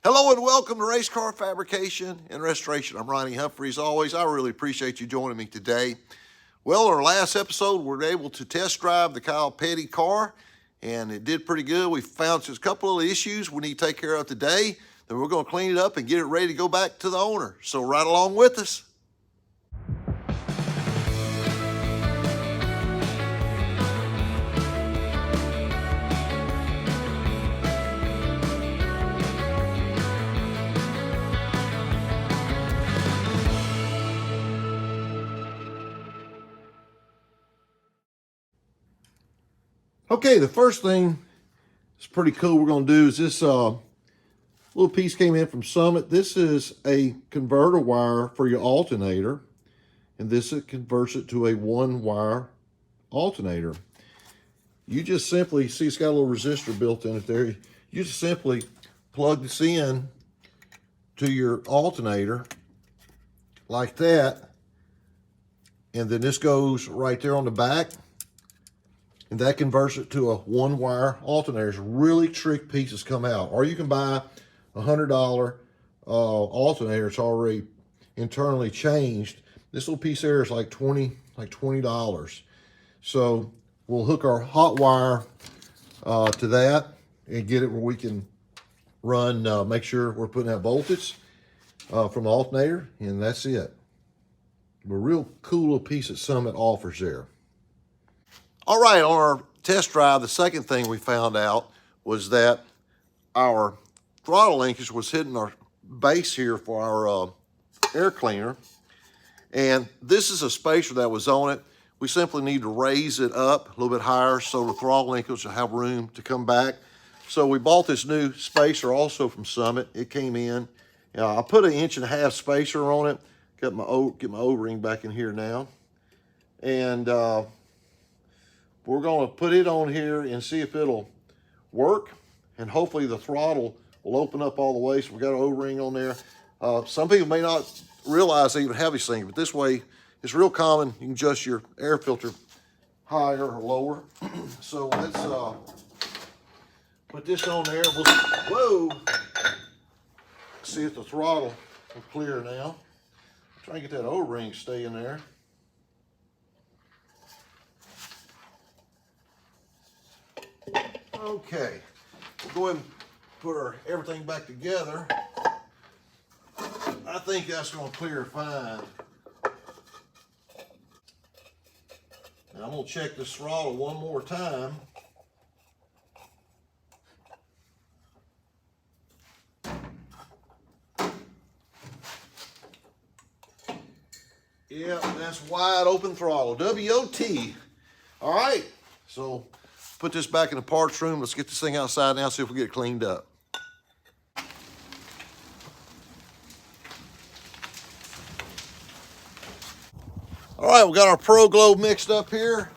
Hello and welcome to Race Car Fabrication and Restoration. I'm Ronnie Humphrey. As always, I really appreciate you joining me today. Well, our last episode, we were able to test drive the Kyle Petty car, and it did pretty good. We found just a couple of issues we need to take care of today. Then we're going to clean it up and get it ready to go back to the owner. So ride along with us. Okay, the first thing is pretty cool we're going to do is this little piece came in from Summit. This is a converter wire for your alternator, and this converts it to a one-wire alternator. You just simply, see it's got a little resistor built in it there. You just simply plug this in to your alternator like that, and then this goes right there on the back. And that converts it to a one-wire alternator. It's really trick pieces come out. Or you can buy a $100 alternator. It's already internally changed. This little piece there is like $20. So we'll hook our hot wire to that and get it where we can run, make sure we're putting out voltage from the alternator, and that's it. A real cool little piece that Summit offers there. All right, on our test drive, the second thing we found out was that our throttle linkage was hitting our base here for our air cleaner. And this is a spacer that was on it. We simply need to raise it up a little bit higher so the throttle linkage will have room to come back. So we bought this new spacer also from Summit. It came in. I put an 1.5-inch spacer on it. Get my O-ring back in here now. And we're going to put it on here and see if it'll work, and hopefully the throttle will open up all the way. So we got an O-ring on there. Some people may not realize they even have these things, but this way it's real common. You can adjust your air filter higher or lower. So let's put this on there. Whoa! See if the throttle will clear now. Try and get that O-ring to stay in there. Okay, we'll go ahead and put everything back together. I think that's going to clear fine. Now I'm going to check this throttle one more time. Yep, that's wide open throttle, WOT. All right, so put this back in the parts room. Let's get this thing outside now, see if we get it cleaned up. All right, we got our Pro Glow mixed up here.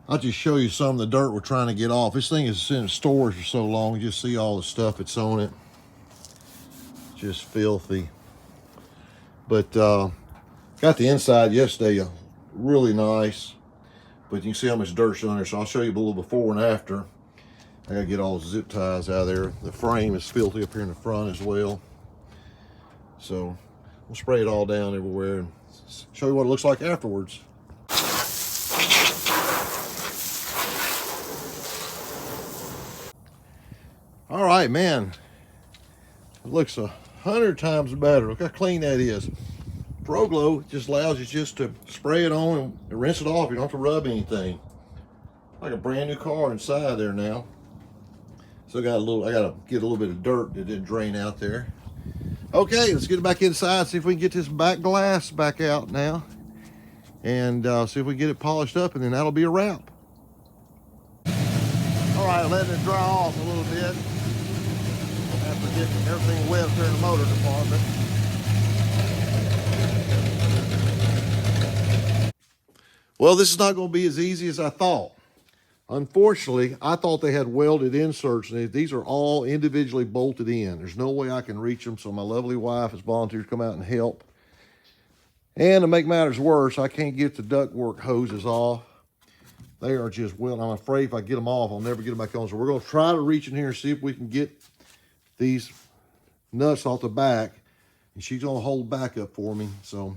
I'll just show you some of the dirt we're trying to get off. This thing is in storage for so long, you just see all the stuff that's on it. Just filthy. But got the inside yesterday really nice, but you can see how much dirt's on there. So I'll show you a little before and after. I gotta get all the zip ties out of there. The frame is filthy up here in the front as well. So we'll spray it all down everywhere and show you what it looks like afterwards. All right, man, it looks 100 times better. Look how clean that is. Pro Glow just allows you just to spray it on and rinse it off. You don't have to rub anything. Like a brand new car inside there now. So I gotta get a little bit of dirt that didn't drain out there. Okay, let's get it back inside, see if we can get this back glass back out now. And see if we can get it polished up, and then that'll be a wrap. All right, letting it dry off a little bit. After getting everything wet here in the motor department. Well, this is not going to be as easy as I thought. Unfortunately, I thought they had welded inserts, and these are all individually bolted in. There's no way I can reach them, so my lovely wife has volunteered to come out and help. And to make matters worse, I can't get the ductwork hoses off. They are just, well, I'm afraid if I get them off, I'll never get them back on. So we're going to try to reach in here and see if we can get these nuts off the back. And she's going to hold back up for me. So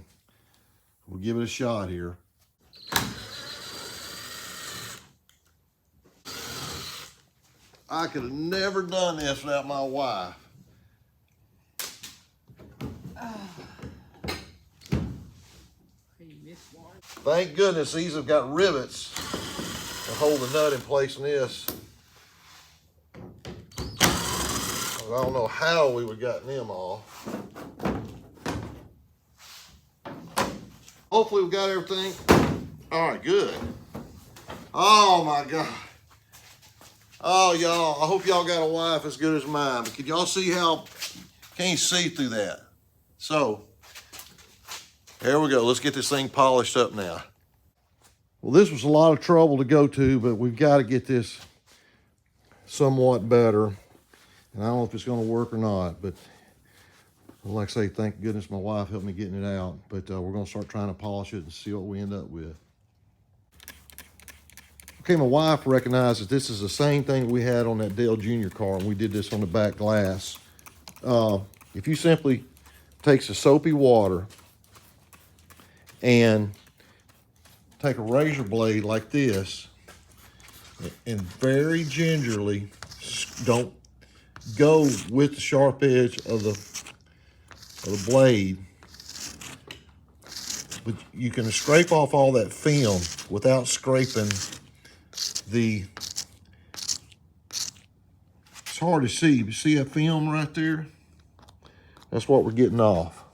we'll give it a shot here. I could have never done this without my wife. Thank goodness these have got rivets to hold the nut in place in this. I don't know how we would have gotten them off. Hopefully we got everything. All right, good. Oh my God. Oh, y'all, I hope y'all got a wife as good as mine, but can y'all see how, can't see through that? So, there we go. Let's get this thing polished up now. Well, this was a lot of trouble to go to, but we've got to get this somewhat better. And I don't know if it's going to work or not, but like I say, thank goodness my wife helped me getting it out. But we're going to start trying to polish it and see what we end up with. Okay, my wife recognizes this is the same thing we had on that Dale Jr. car, and we did this on the back glass. If you simply take some soapy water and take a razor blade like this and very gingerly, don't go with the sharp edge of the blade, but you can scrape off all that film without scraping it's hard to see, but see that film right there? That's what we're getting off.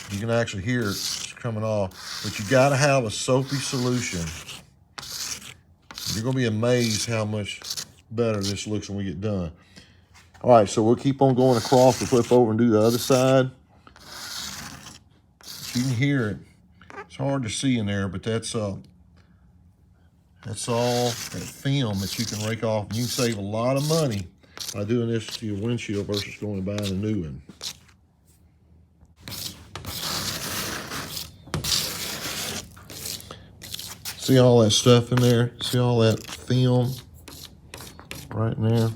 You can actually hear it coming off, but you gotta have a soapy solution. You're gonna be amazed how much better this looks when we get done. All right, so we'll keep on going across, we'll flip over and do the other side. You can hear it. It's hard to see in there, but that's all that film that you can rake off. And you can save a lot of money by doing this to your windshield versus going and buying a new one. See all that stuff in there? See all that film right in there?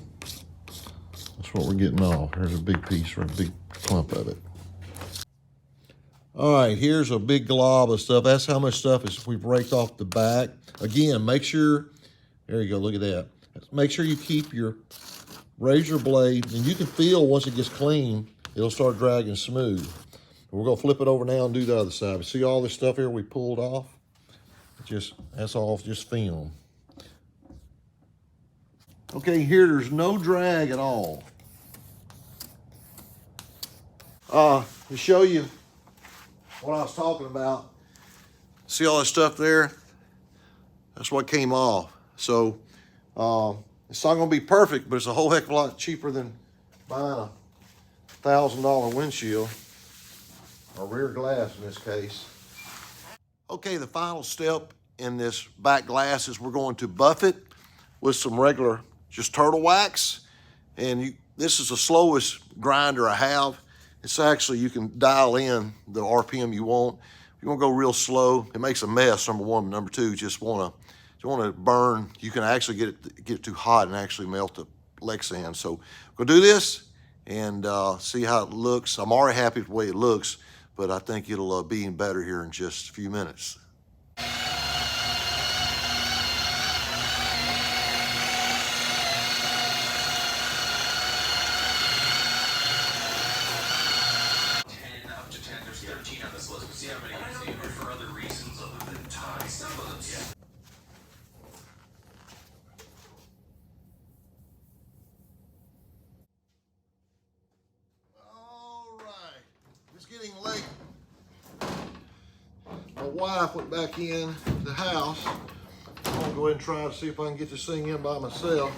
That's what we're getting off. There's a big piece or a big clump of it. All right, here's a big glob of stuff. That's how much stuff we've raked off the back. Again, make sure, there you go, look at that. Make sure you keep your razor blade, and you can feel once it gets clean, it'll start dragging smooth. We're gonna flip it over now and do the other side. But see all this stuff here we pulled off? That's all just film. Okay, here there's no drag at all. To show you what I was talking about, see all that stuff there? That's what came off. So it's not gonna be perfect, but it's a whole heck of a lot cheaper than buying a $1,000 windshield, or rear glass in this case. Okay, the final step in this back glass is we're going to buff it with some regular just turtle wax. And this is the slowest grinder I have. It's actually, you can dial in the RPM you want. If you want to go real slow, it makes a mess, number one. Number two, just want to burn. You can actually get it too hot and actually melt the Lexan. So we'll do this and see how it looks. I'm already happy with the way it looks, but I think it'll be even better here in just a few minutes. Getting late. My wife went back in the house. I'm gonna go ahead and try to see if I can get this thing in by myself.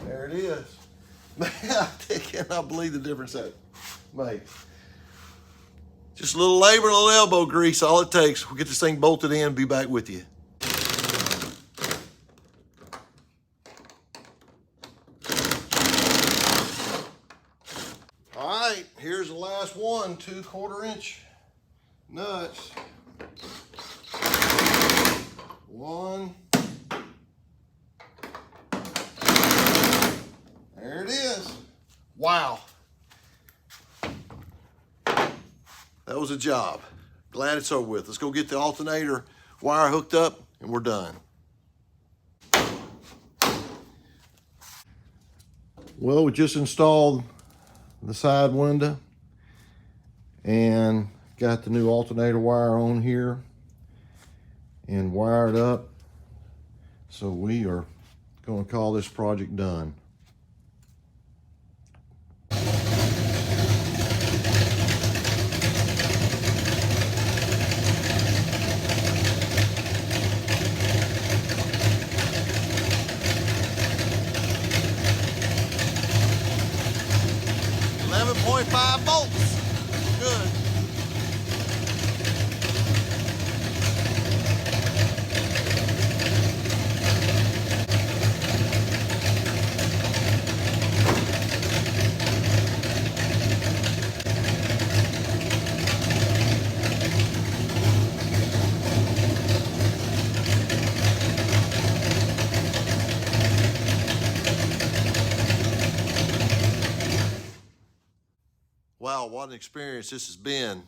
There it is. Man, I cannot believe the difference that makes. Just a little labor, a little elbow grease, all it takes. We'll get this thing bolted in and be back with you. last one, 2 1/4-inch nuts. One. There it is. Wow. That was a job. Glad it's over with. Let's go get the alternator wire hooked up and we're done. Well, we just installed the side window and got the new alternator wire on here and wired up. So we are going to call this project done. .5 volts. Good. Wow, what an experience this has been.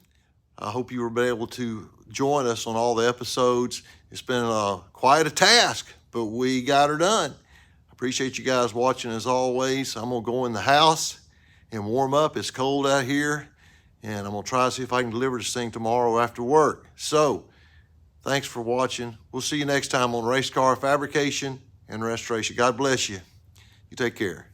I hope you were able to join us on all the episodes. It's been quite a task, but we got her done. I appreciate you guys watching as always. I'm gonna go in the house and warm up. It's cold out here, and I'm gonna try to see if I can deliver this thing tomorrow after work. So, thanks for watching. We'll see you next time on Race Car Fabrication and Restoration. God bless you. You take care.